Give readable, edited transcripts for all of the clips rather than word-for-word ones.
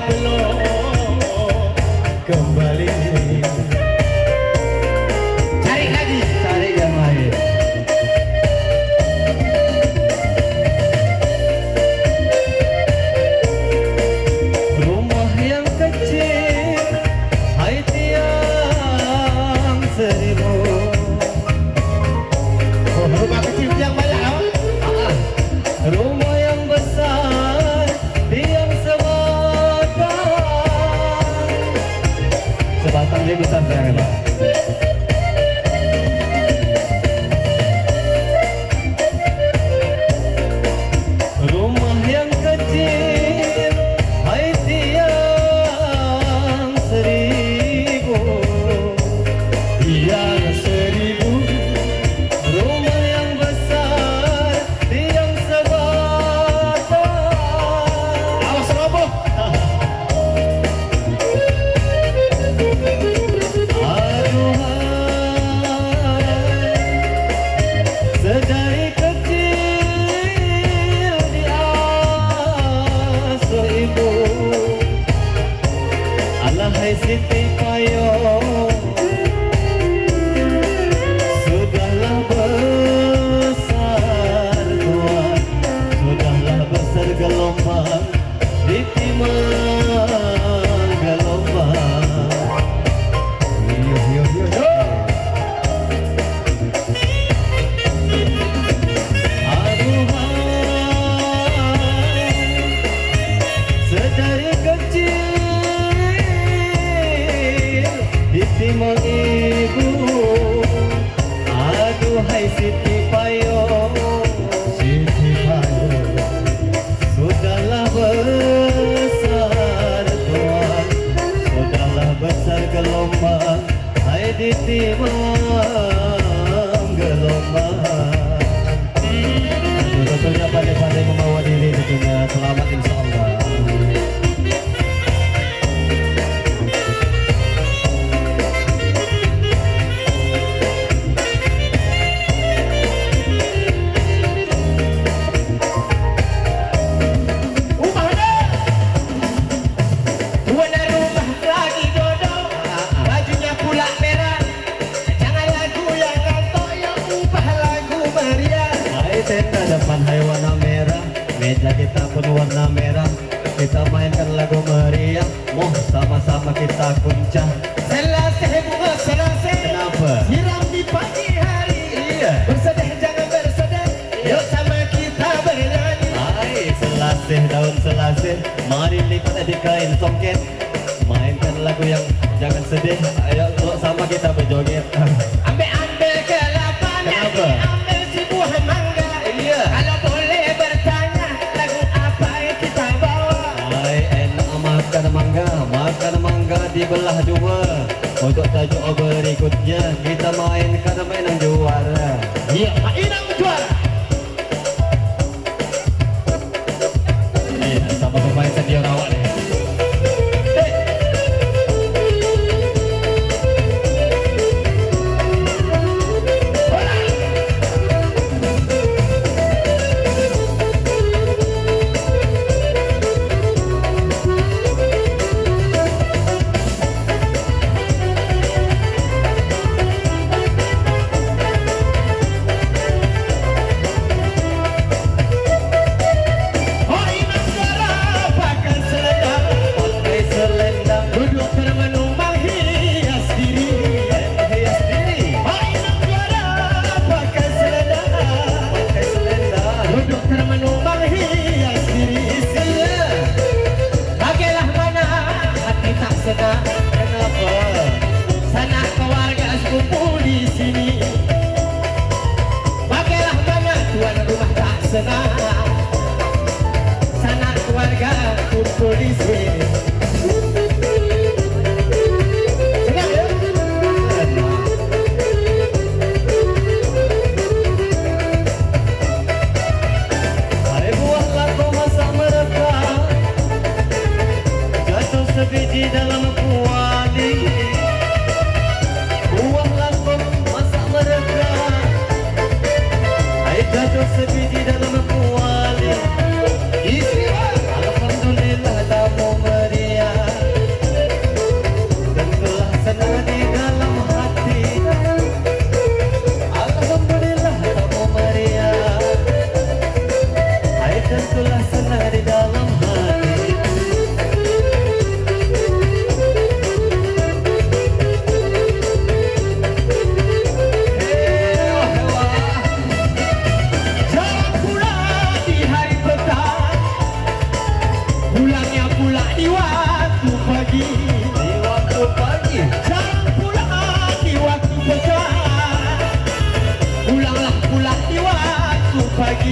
belum kembali. Cari lagi, cari yang lain. Rumah yang kecil, hai tiang seribu. Oh, rumah kecil yang banyak, rumah yang besar, tiang sebatang. Sebatang dia besar jangan, Pak. Rumah yang kecil, hai tiang seribu, tiang seribu. Rumah yang besar, tiang sebatang. Awas roboh. Aduhai, sedari kecil diasuh ibu. Alahai Siti Payung, sudahlah besar tuan, sudahlah besar gelombang di timur gelombang. Yo yo yo yo. Aduhai, sedari kecil di timur ibu. Aduhai Siti Payung, Siti Payung, sudahlah besar tuan, sudahlah besar gelombang, hai di timang gelombang. Tentunya pandai-pandai membawa diri tentunya selamat insyaallah. Tenda depan hai warna merah, meja kita pun warna merah. Kita mainkan lagu meriah, mau sama-sama kita kuncah. Selasih bunga selasih, kenapa? Siram di pagi hari. Iya. Bersedih jangan bersedih, yuk sama kita bernyanyi. Hai selasih daun selasih, mari lipat di kain songket. Mainkan lagu yang jangan sedih, ayo sama kita berjoget. Ambil kelapa, kenapa? Ambil si buah mangga. Kalau boleh bertanya, lagu apa yang kita bawa? Hai enak makan mangga dibelah dua. Untuk tajuk berikutnya kita mainkan mainan juara. Iya, mainan juara. Iya, sama pemain senior awak nih.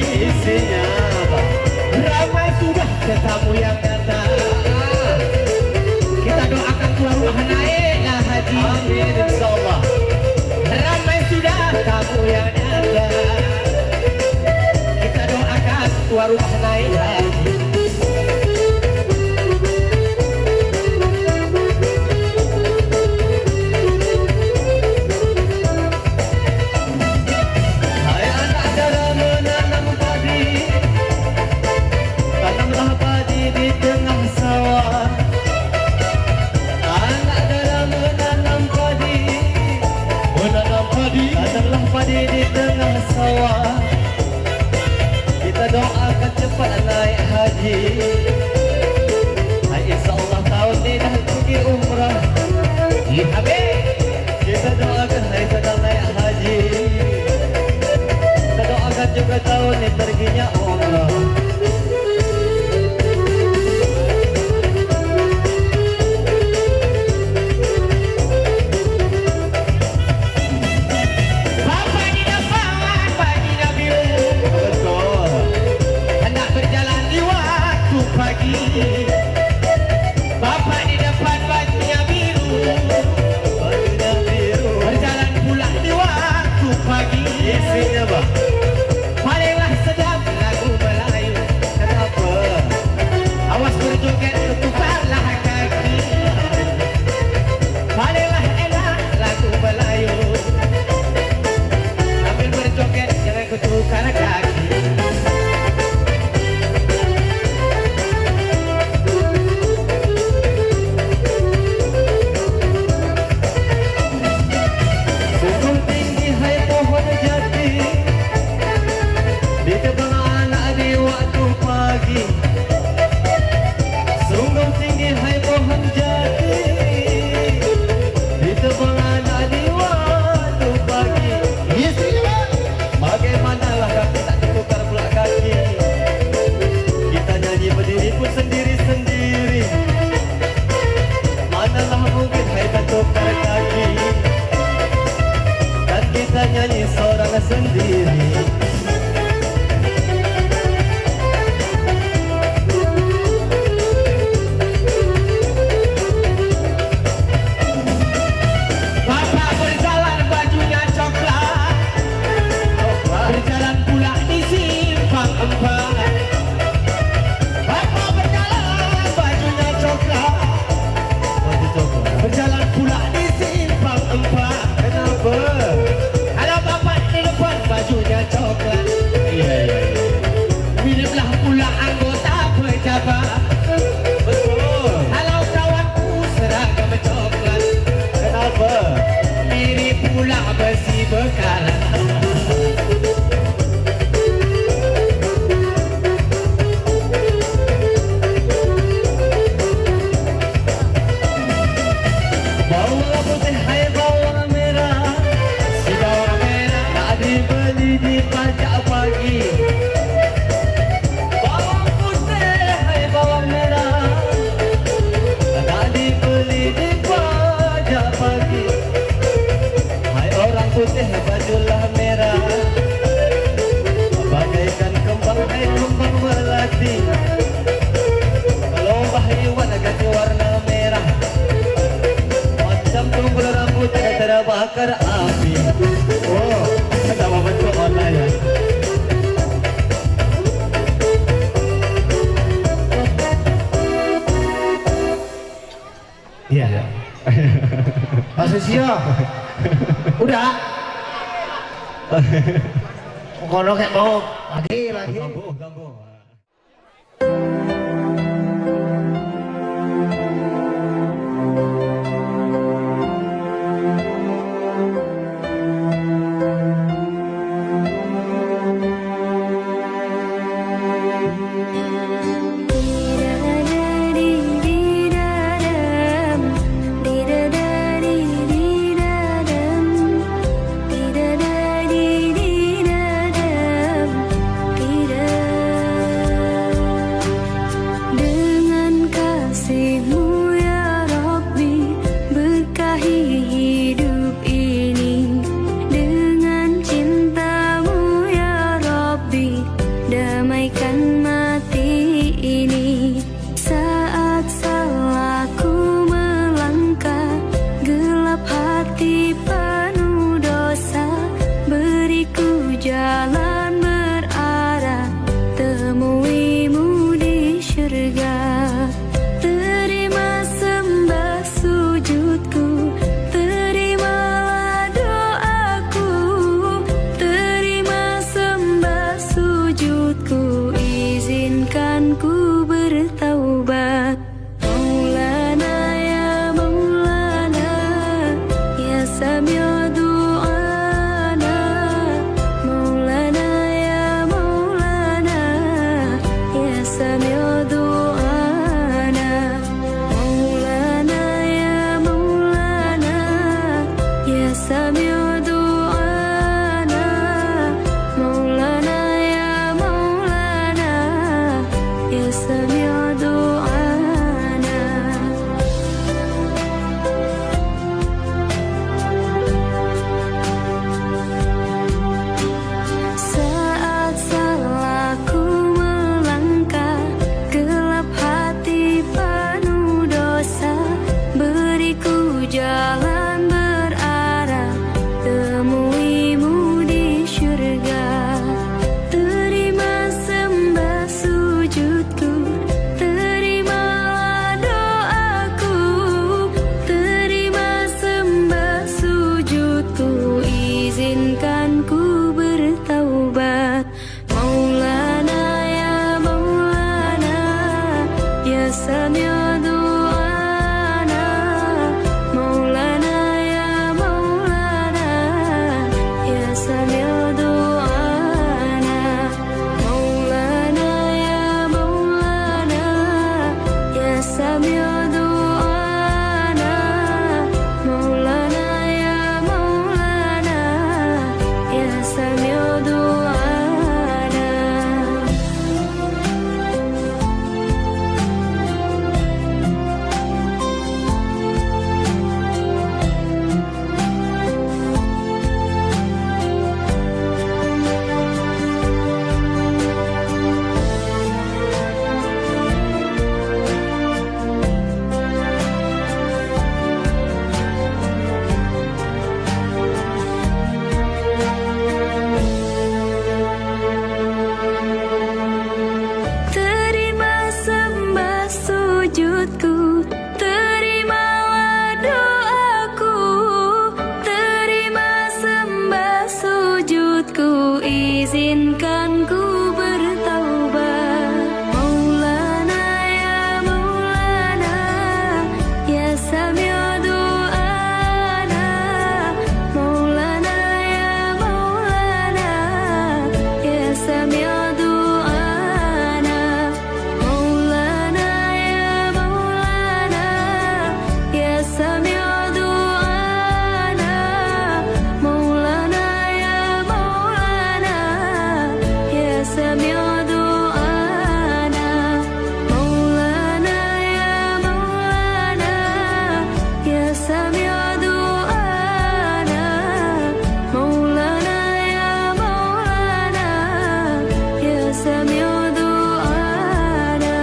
isinya apa? Ramai sudah tetamu yang datang. Kita doakan tuan rumah naiklah haji. Amin insyaallah. Ramai sudah tamu yang datang. Kita doakan tuan rumah naiklah haji. Hai anak dara menanam padi, tanamlah padi di tengah sawah. Anak dara menanam padi, tanamlah padi di tengah sawah. Kita doakan cepat naik haji. Hai insyaallah tahun ini dah pergi umrah. Ya Habib, Kita doakan hai sedang naik haji. Kita doakan juga tahun ini perginya umrah. Bapak di depan, bajunya biru, Betul. hendak berjalan di waktu pagi. Bapak di depan bajunya biru, Bajunya biru. berjalan pula di waktu pagi. Isinya bang. Palinglah sedap lagu Melayu. Kenapa? Awas berjoget ketukarlah kaki. Palinglah enak lagu Melayu. Sambil berjoget jangan ketukar kaki. Sungguh tinggi hai pohon jati, di tebang anak di waktu pagi. Sungguh tinggi hai pohon jati, di tebang anak di waktu pagi. Bagaimanalah kaki tak ditukar pula kaki. Kita nyanyi berdiri pun sendiri-sendiri. Manalah mungkin hai tak tukar kaki. Dan kita nyanyi seorang sendiri. Bapak berjalan bajunya coklat, berjalan pula di simpang empat. Bapak berjalan bajunya coklat, Baju coklat. berjalan pula di simpang empat. Kenapa? Kalau bapak di depan bajunya coklat, Iya. minumlah pula anggota pejabat. Betul. Kalau kawanku seragam coklat, Kenapa? mirip pula besi bekalan. Bawang putih hai bawang merah, Si bawang merah, nak dibeli di pajak pagi. Bawang putih hai bawang merah, nak dibeli di pajak pagi. Hai orang putih bajulah merah, bagaikan kembang hai kembang melati. Kalau bahayuan ganti warna merah, macam tunggul rambut yang terbakar api. Oh, kenapa bentuk online ya? iya. Pak Susio, udah. Kono kayak mau lagi. Ganggu. izinkan ku bertaubat. Maulana ya Maulana, ya Sami' du'ana. Maulana ya Maulana, ya Sami' du'ana. Maulana ya Maulana, ya Sami' du'ana. Maulana ya Maulana, ya Sami' du'ana. Maulana ya Maulana, ya Sami' du'ana. Maulana ya Maulana, ya Sami' du'ana.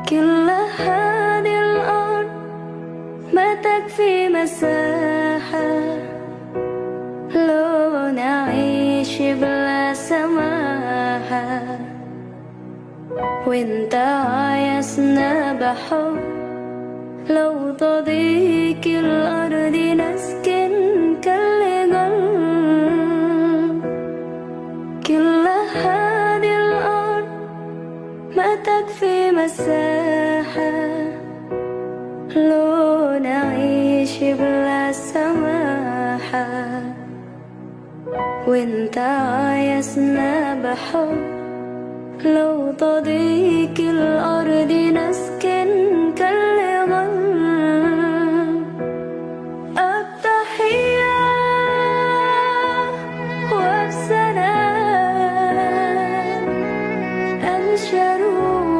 كل هذه الأرض ما تكفي مساحة لو نعيش بلا سماحة، وانت عايزنا بحب لو تضيق الأرض نسكن كالقلب. كل هذه الأرض ما تكفي مساحة لو نعيش بلا سماحة، وانت عايزنا بحب لو تضيق الأرض نسكن كالغل. التحية والسلام أنشر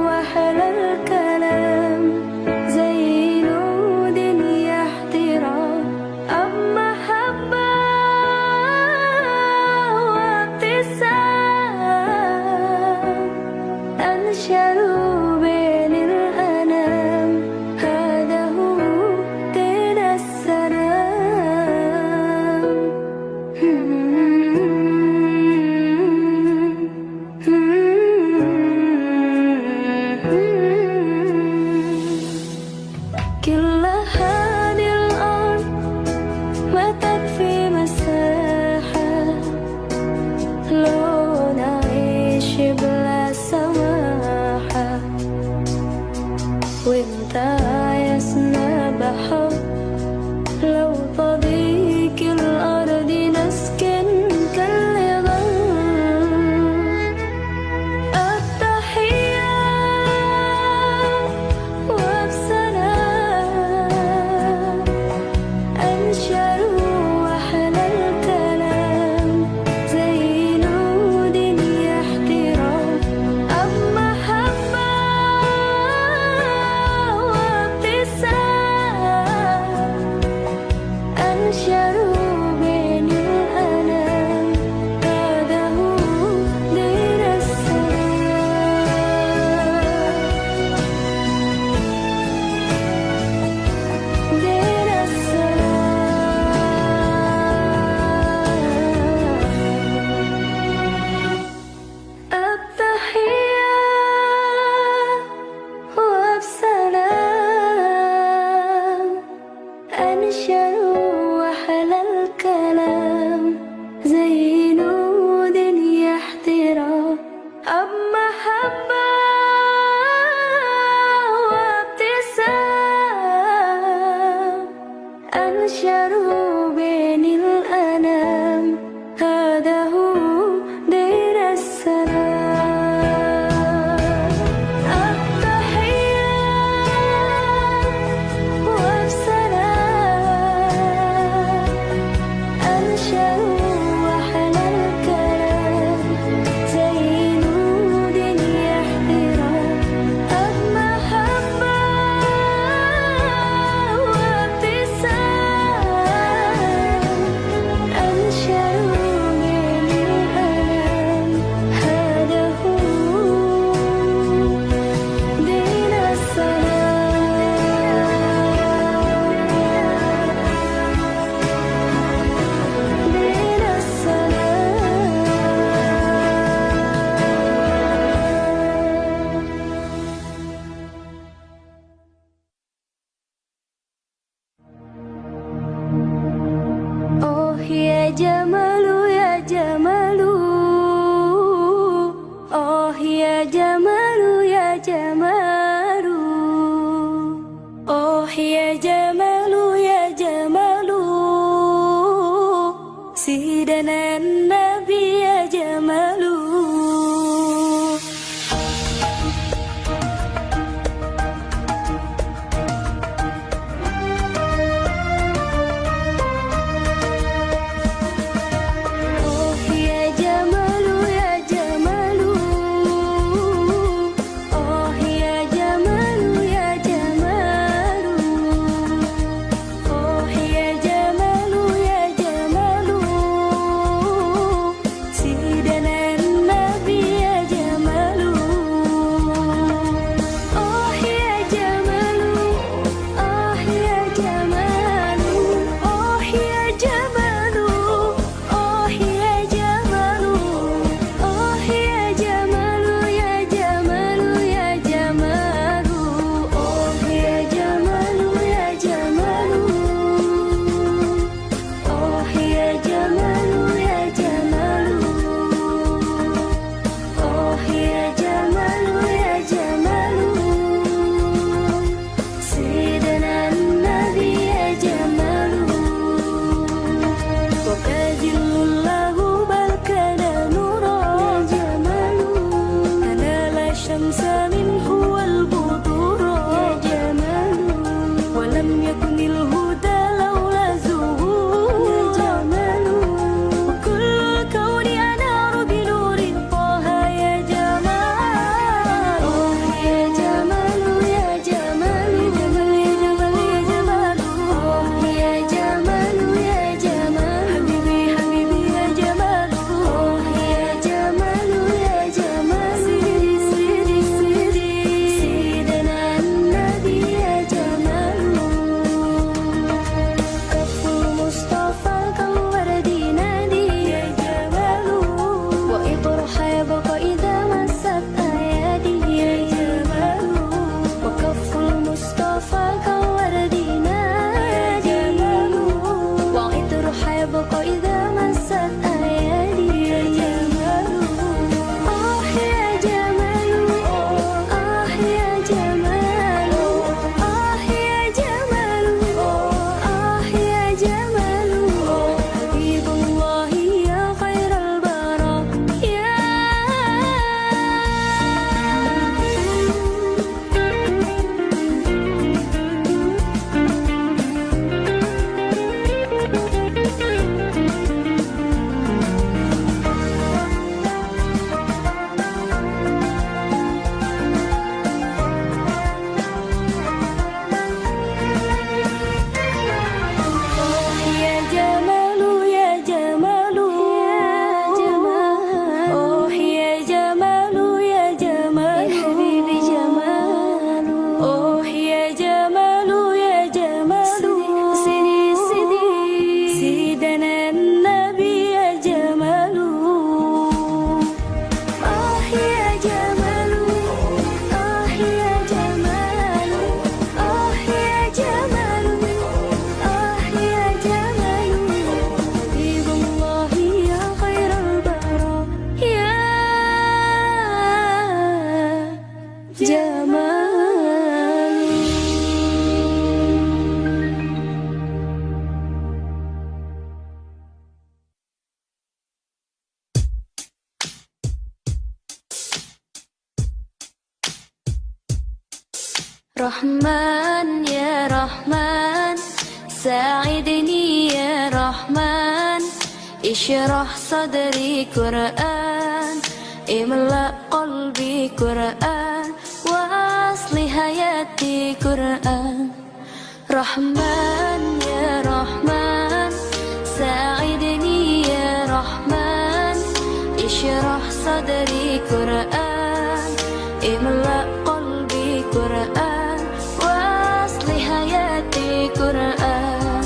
وأحلى الكلام، زي نود احترام أب محبة وابتسام. أنشروا بين الأنام، هذا هو دين السلام. كل هذه الأرض ما تكفي مساحة لو نعيش بلا سماحة، وانت عايزنا بحب لو تضيق الأرض نسكن كالغل. التحية وبسلام أنشر وأحلى الكلام، زي نود احترام أب محبة وابتسام. أنشروا بين الأنام، هذا هو دين السلام. دين السلام. التحية وبسلام أنشروا وأحلى الكلام، زي نود احترام أب محبة وابتسام. أنشروا بين الأنام، هذا هو دين السلام. التحية والسلام أنشروا وأحلى الكلام، زي نود احترام أب محبة وابتسام. أنشروا بين الأنام، هذا هو دين السلام. دين jamalu ya jamalu. Oh ya jamalu ya jamalu. Oh ya jamalu ya jamalu. Sidana nabi ya jamalu. Rahman ya Rahman, sa'idni ya Rahman, ishrah sadri Quran, imla qalbi Quran, wa asli hayati Quran. Rahman ya Rahman, sa'idni ya Rahman, ishrah sadri Quran, imla qalbi Quran, Quran.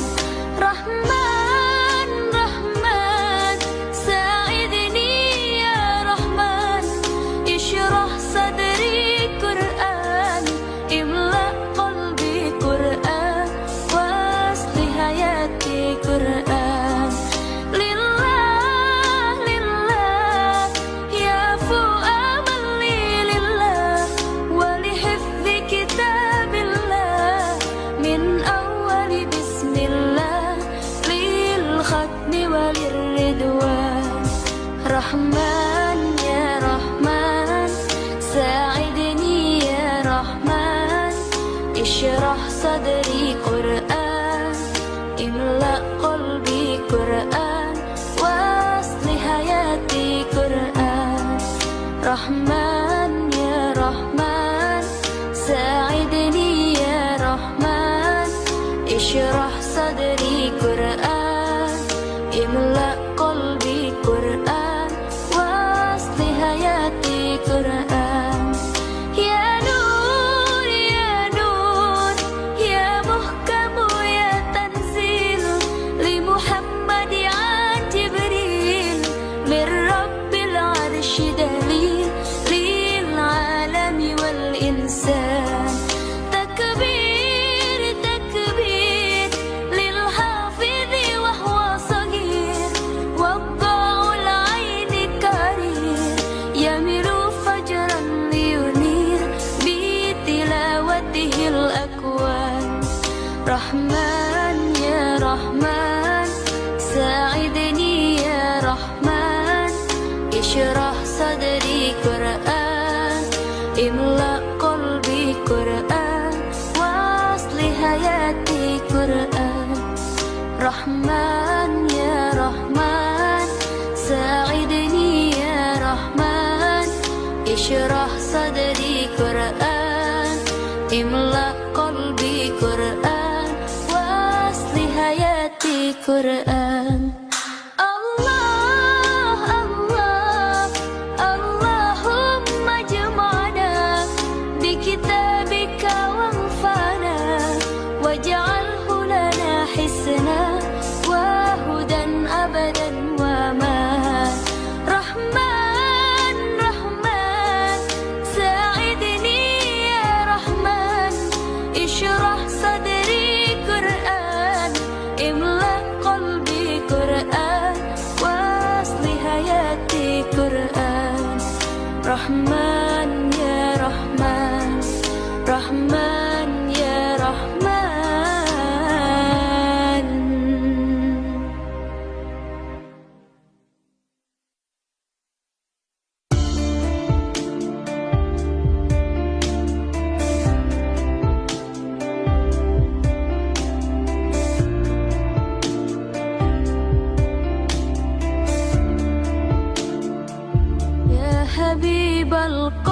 Rahman, Rahman, sa'idni ya Rahman, ishrah sadri Quran, imla qalbi Quran, wasli hayati Quran. وللرضوان رحمن يا رحمن ساعدني يا رحمن اشرح صدري قرآن املأ قلبي قرآن واصلح حياتي قرآن رحمن يا رحمن ساعدني يا رحمن اشرح صدري قرآن املأ قلبي قرآن واصلح حياتي قرآن يا نور يا نور يا محكم يا تنزيل لمحمد عن جبريل من رب العرش دليل للعالم والإنسان تكبير تكبير للحافظ وهو صغير وضاع العين كرير يميل فجرا لينير بتلاوته الأكوان رحمن يا رحمن ساعدني يا رحمن اشرح صدري قرآن املأ قلبي قرآن واصلح حياتي قرآن رحمن يا رحمن ساعدني يا رحمن اشرح صدري قرآن املأ قلبي قرآن واصلح حياتي قرآن الله الله اللهم اجمعنا بكتابك وانفعنا واجعله لنا حسنا وهدى أبدا وما رحمن رحمن ساعدني يا رحمن اشرح صدري قرآن املأ قلبي قرآن واصلح حياتي قرآن رحمن يا رحمن رحمن يا رحمن يا حبيب القلب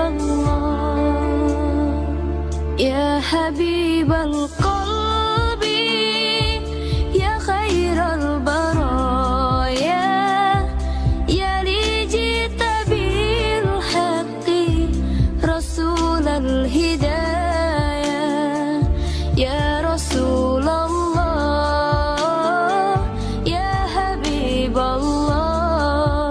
الله يا حبيب القلب يا خير البرايا يا لي جئت بالحق رسول الهداية يا رسول الله يا حبيب الله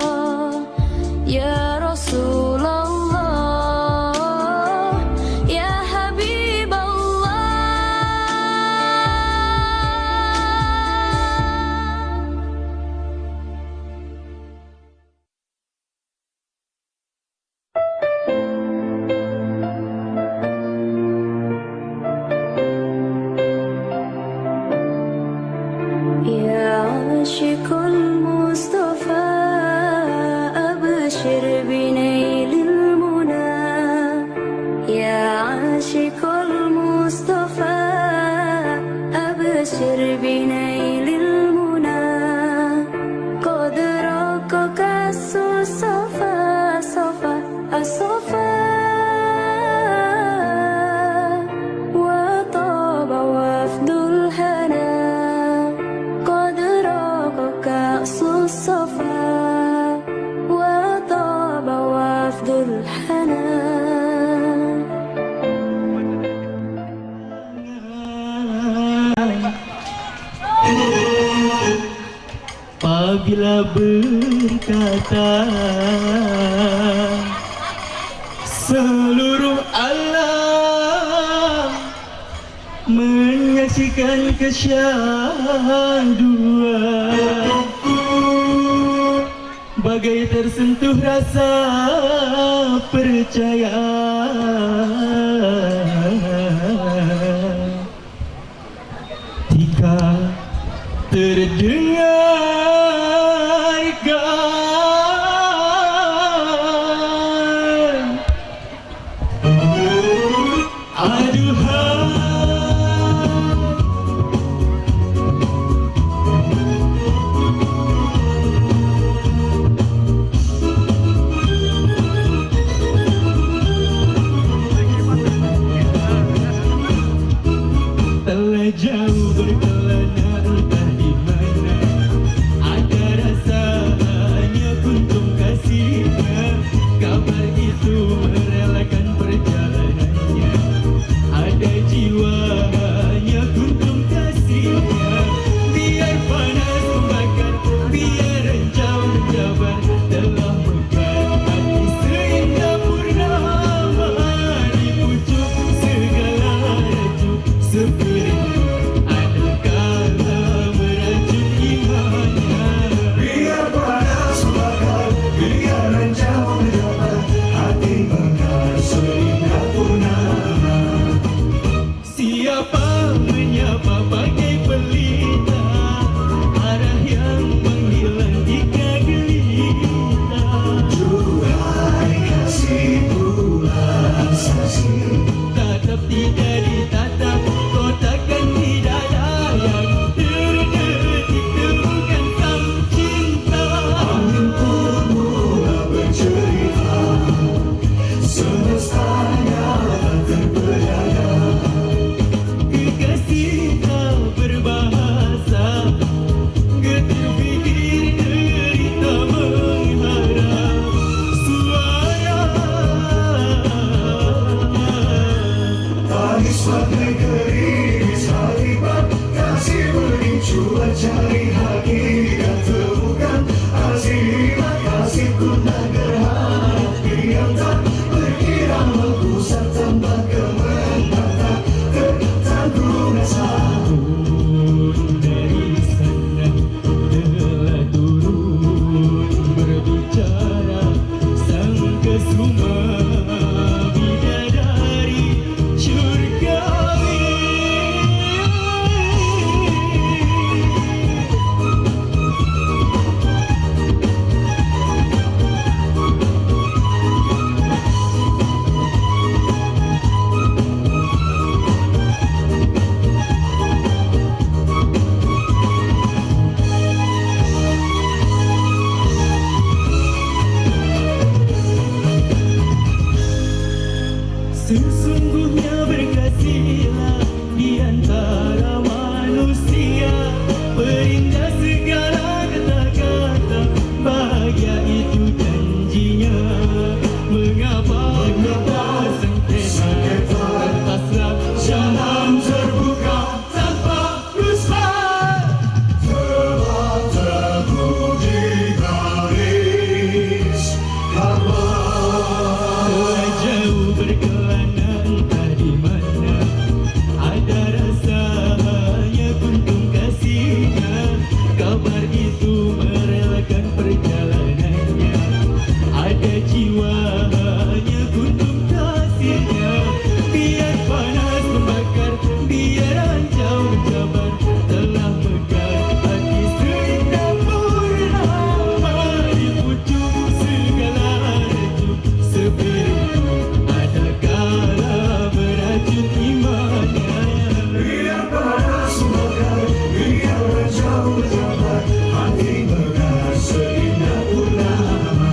يا رسول الله يا حبيب الله يا عاشق المصطفى أبشر بنيل المنى يا عاشق المصطفى أبشر بنيل المنى قد رقك الصفا صفا الصفا وطاب وفد الهنا قد راق كأس الصفا وطاب وفد الحنا Apabila berkata seluruh alam menyaksikan kesyahduan, bagai tersentuh rasa percaya. Jika terdengarkan aduhan telah jauh berkelana entah di mana, ada rasanya kuntum kasihnya, kabar itu merelakan perjalanannya, ada jiwanya kuntum kasihnya, biar panas membakar, biar rencau menjabar, telah mekar hati seindah purnama di pucuk segala raju seperti Surgawi Sesungguhnya berkasihlah di antara manusia, berindah segala kata-kata, bahagia itu janjinya. Mengapa kita sengketa atas jalan terbuka tanpa dusta? Telah terbukti garis Telah jauh berkelana entah di mana, ada rasa hanya kuntum kasihnya. Kabar itu merelakan perjalanannya, ada jiwa hanya kuntum kasihnya. Biar panas membakar, biar hancau menjabar, telah mekar hati seindah purnama. Di pucuk segala rejuk sepiritu, ada kala beracun imannya. Biar panas membakar, biar jauh menjabar, hati mekar seindah purnama.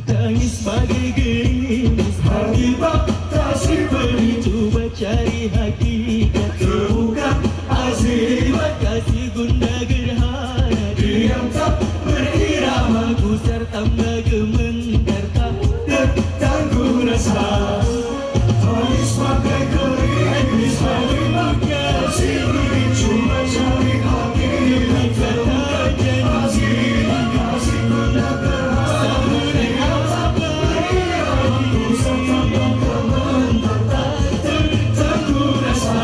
Tangis bagai gerimis, hati batasi beri, coba cari hakikat, Terbuka azimat, kasih gunda gerhana, diam tak berirama, gusar tambah gementar, tak tertangguh rasa. Tangis pakai gerimis, hati makasih beri, cuma cari hakikat. Terbuka azimat, kasih guna gerhana, diam tak berirama, gusar tambah gementar, tak tertangguh rasa.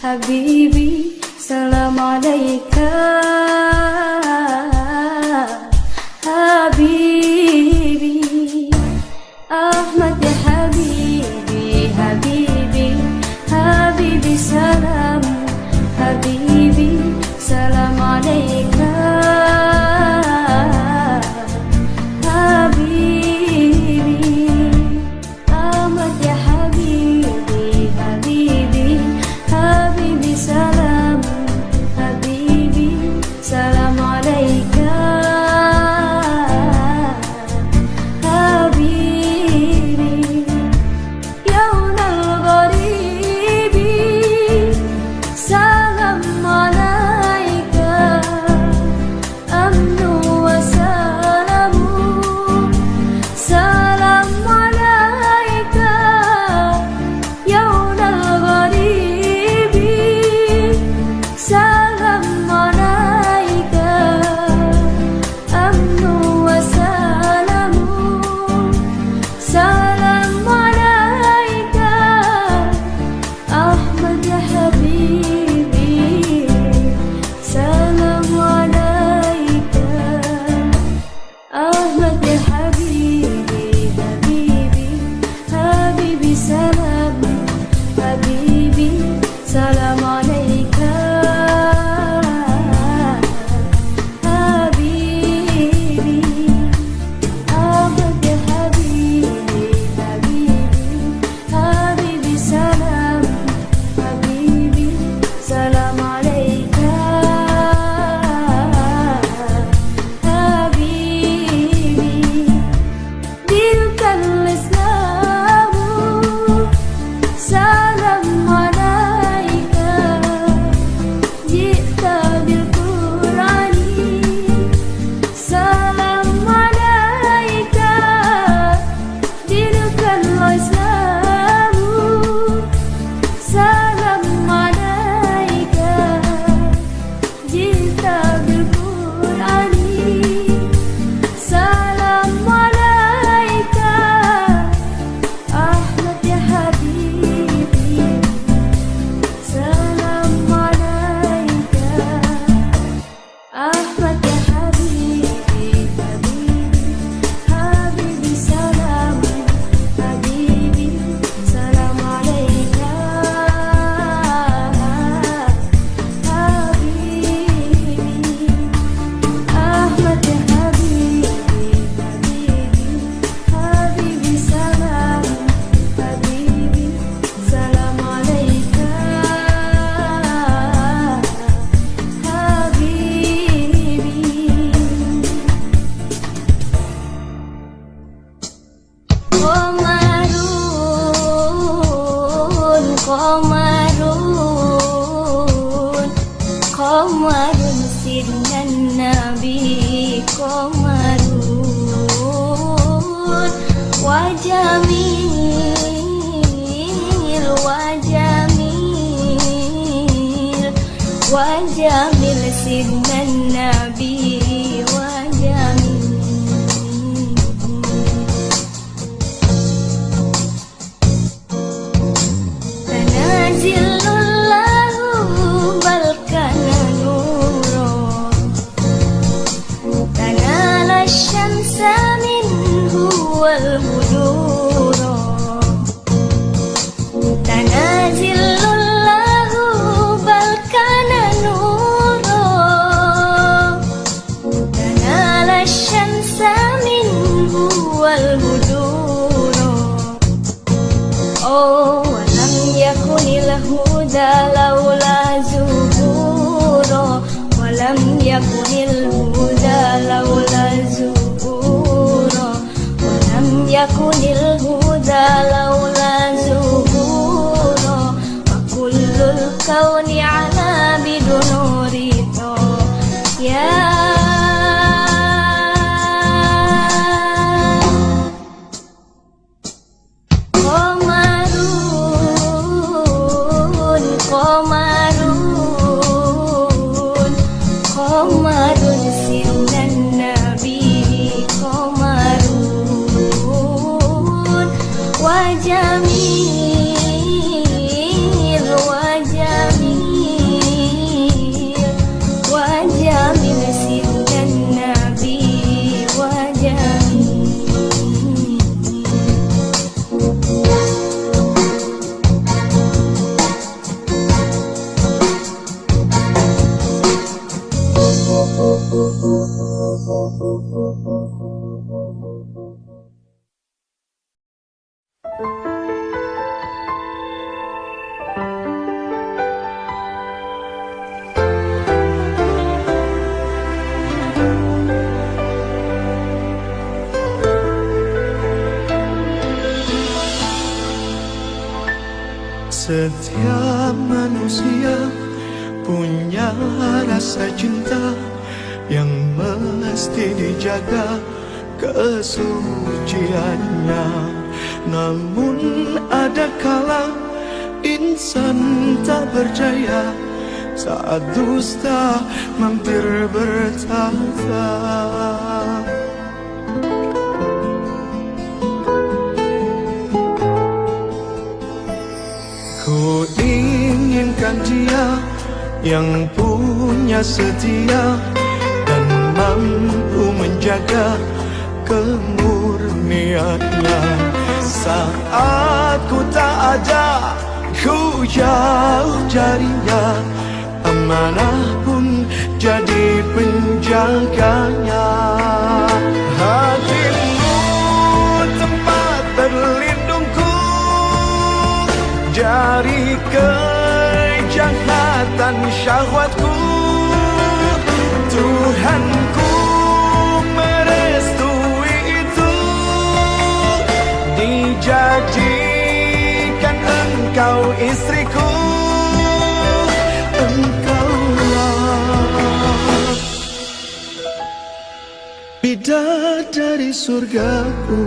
حبيبي سلام عليك حبيبي أحمد يا حبيبي حبيبي حبيبي سلام حبيبي سلام عليك حبيبي أحمد يا حبيبي حبيبي حبيبي سلام حبيبي سلام عليك حبيبي يوم الغريب سلام عليك أمن وسلام سلام عليك يوم الغريب سلام عليك أمن وسلام سلام عليك أحمد يا حبيبي سلام عليك أحمد يا حبيبي حبيبي حبيبي سلام حبيبي سلام عليك حبيبي أحمد يا حبيبي حبيبي حبيبي سلام حبيبي سلام عليك حبيبي دينك الإسلام سلام عليك جئت بالقرآن سلام عليك دينك الإسلام سلام عليك جئت بالقرآن سلام عليك أحمد يا حبيبي سلام عليك أحمد يا حبيبي حبيبي حبيبي سلام حبيبي سلام عليك حبيبي أحمد يا حبيبي حبيبي حبيبي سلام حبيبي سلام عليك حبيبي قمر سيدنا النبي قمر وجميل وجميل وجميل سيدنا النبي وجميل تنازل الله بل كان نورا تنال الشمس منه والبدور تنازل الله بل كان نورا تنال الشمس منه والبدور ولم يكن الهدى لولا زهورا ولم يكن الهدى لولا زهورا ولم يكن الهدى لولا زهورا وكل الكون على بنور يا قمر سيدنا النبي قمر وجميل وجميل Setiap manusia punya rasa cinta yang mesti dijaga kesuciannya. Namun ada kala insan tak berjaya saat dusta mampir bertata. Ku inginkan dia yang punya setia dan mampu menjaga kemurniannya. Saat ku tak ada, ku jauh darinya, amanah pun jadi penjaganya. Hatimu tempat berlindungku dari kejahatan syahwatku. Tuhanku merestui itu, dijadikan engkau istriku. Engkaulah bidadari surgaku.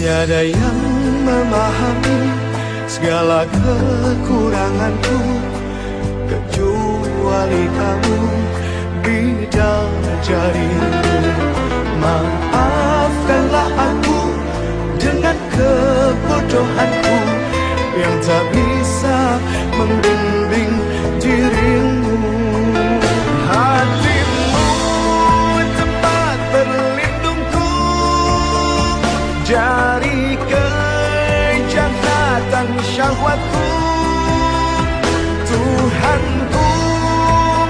Tiada yang memahami segala kekuranganku kecuali kamu, bidadariku. Maafkanlah aku dengan kebodohanku yang tak bisa membimbing dirimu. Hatimu tempat berlindungku dari kejahatan syahwatku. Tuhanku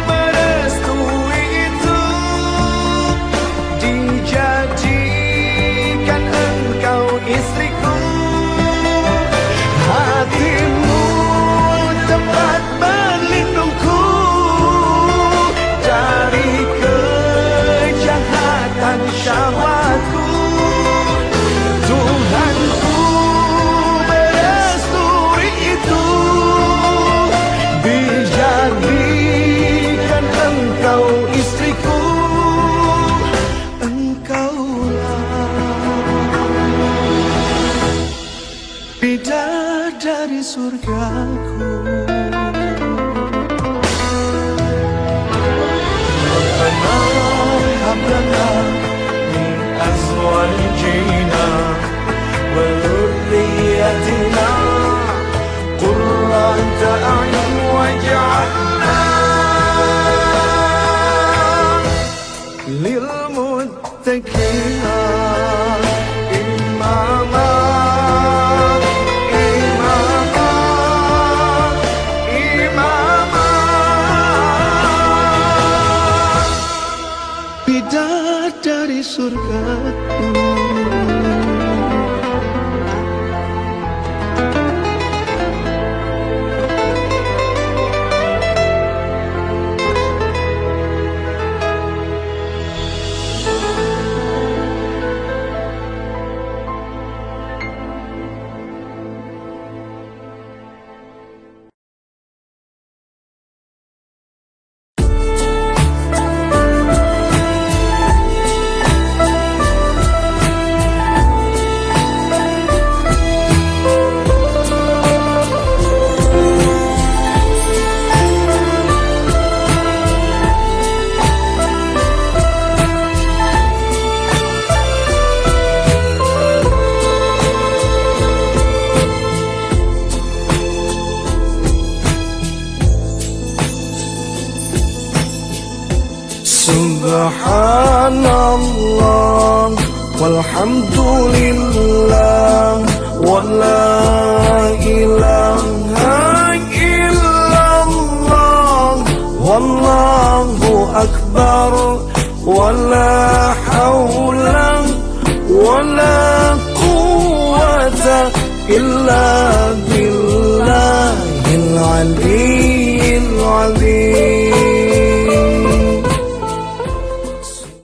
merestui itu, dijadikan engkau istriku. Hatimu tempat berlindungku dari kejahatan syahwatku. Tuhanku merestui itu, dijadikan engkau istriku. Engkaulah bidadari surgaku. Rabbana hab lana min azwajina wa dhurriyyatina qurrata a'yun waj'alna lil muttaqina imama. Bidadari surgaku. Subhanallah walhamdulillah wa la ilaha illallah wallahu akbar wa la hawla wa la quwwata illa billah.